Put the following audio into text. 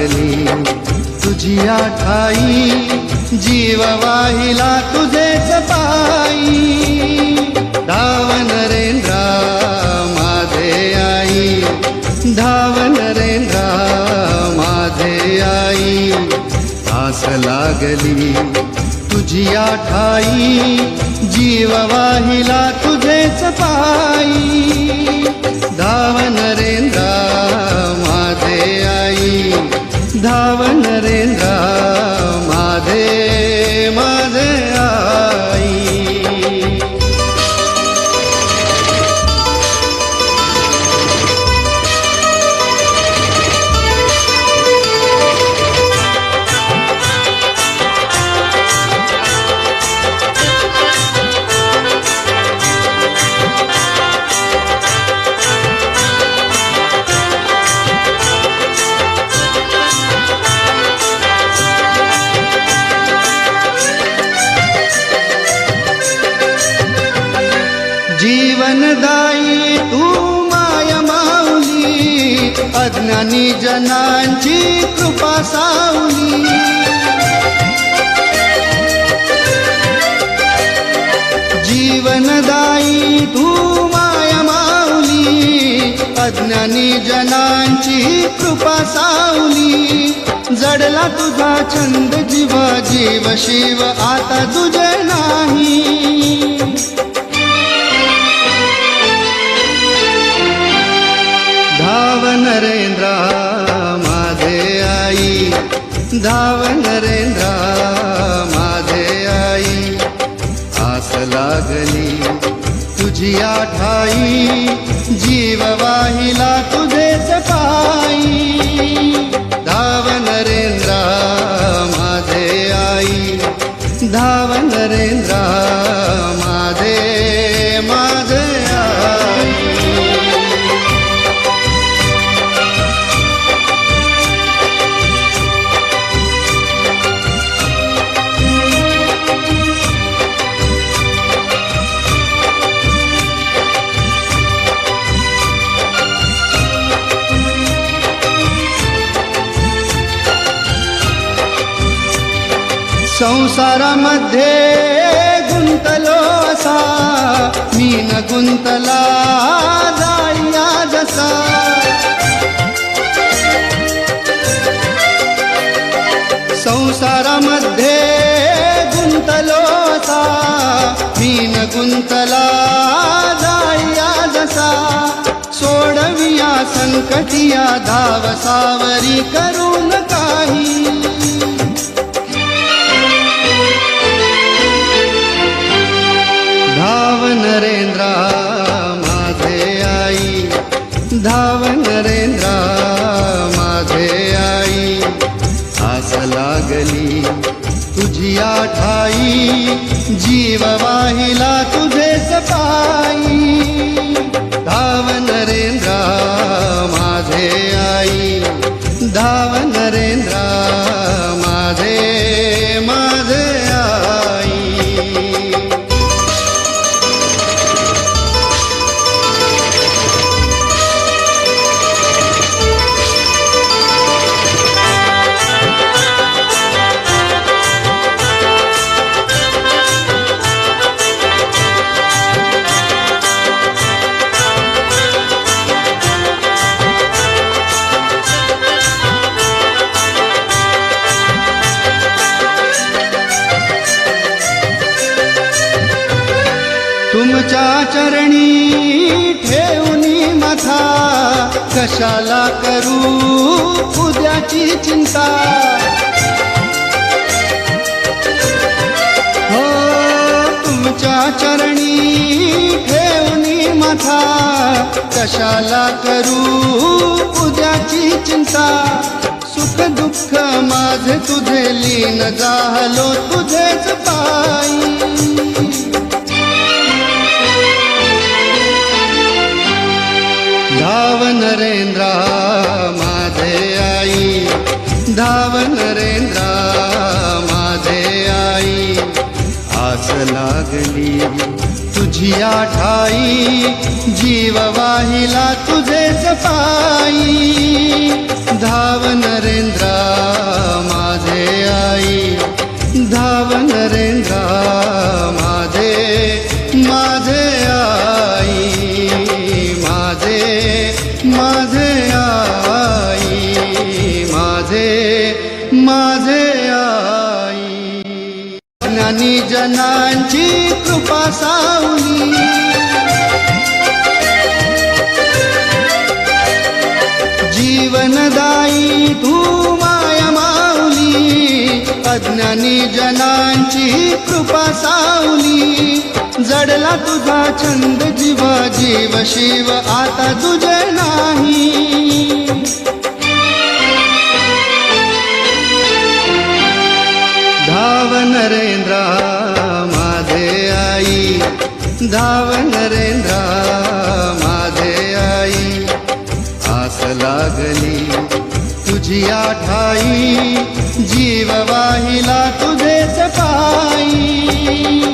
लागली तुझी आठाई, जीव वाहिला तुझेच पायी. धाव नरेंद्रा माझे आई, धाव नरेंद्रा माझे आई. आस लागली तुझी आठाई, जीव वाहिला तुझेच पायी. धाव नरेंद्रा माझे आई, धाव नरेंद्रा माझे माझे आई. जीवनदायी तू माया माऊली, अज्ञानी जनांची कृपा सावली. जीवनदायी तू माया माऊली, अज्ञानी जनांची कृपा सावली. जडला तुझा छंद जीवा, जीव शिव आता तुझे नाही. धाव नरेंद्रा माझे आई, धाव नरेंद्रा माझे आई. आस लागली तुझी आठाई, जीव वाहिला तुझेच पायी. धाव नरेंद्रा माझे आई, धाव नरेंद्रा माझे माझे आई. संसारामध्ये गुंतलो असा, मी न गुंतला जाळीया जसा. संसारामध्ये गुंतलो असा, मी न गुंतला जाळीया जसा. सोडविया संकटिया धाव सावरी करून काही. धाव नरेंद्रा माझे आई, धाव नरेंद्रा माझे आई. आस लागली तुझी आठाई, जीव वाहिला तुझेच पायी. धाव नरेंद्रा माझे आई, धाव नरेंद्रा माझे माझे आई. तुमच्या चरणी ठेवणी माथा, कशाला करू उद्याची चिंता. हो तुमच्या चरणी ठेवणी माथा, कशाला करू उद्याची चिंता. सुख दुःख माझे तुझे लीन झालो तुझेच पायी. धाव नरेंद्रा माझे आई, धाव नरेंद्रा माझे आई. आस लागली तुझी आठाई जीव वाहिला तुझेच पायी धाव नरेंद्रा माझे आई धाव नरेंद्रा माझे माझे आई माझे आई माझे आई ज्ञानी जनांची कृपा सावली जीवनदायी तू माया माऊली अज्ञानी जनांची कृपा सावली जडला तुझा छंद जीवा जीव शिव आता तुझे नाही धाव नरेंद्रा माझे आई धाव नरेंद्रा माझे आई आस लागली तुझी आठाई जीव वाहिला तुझेच पायी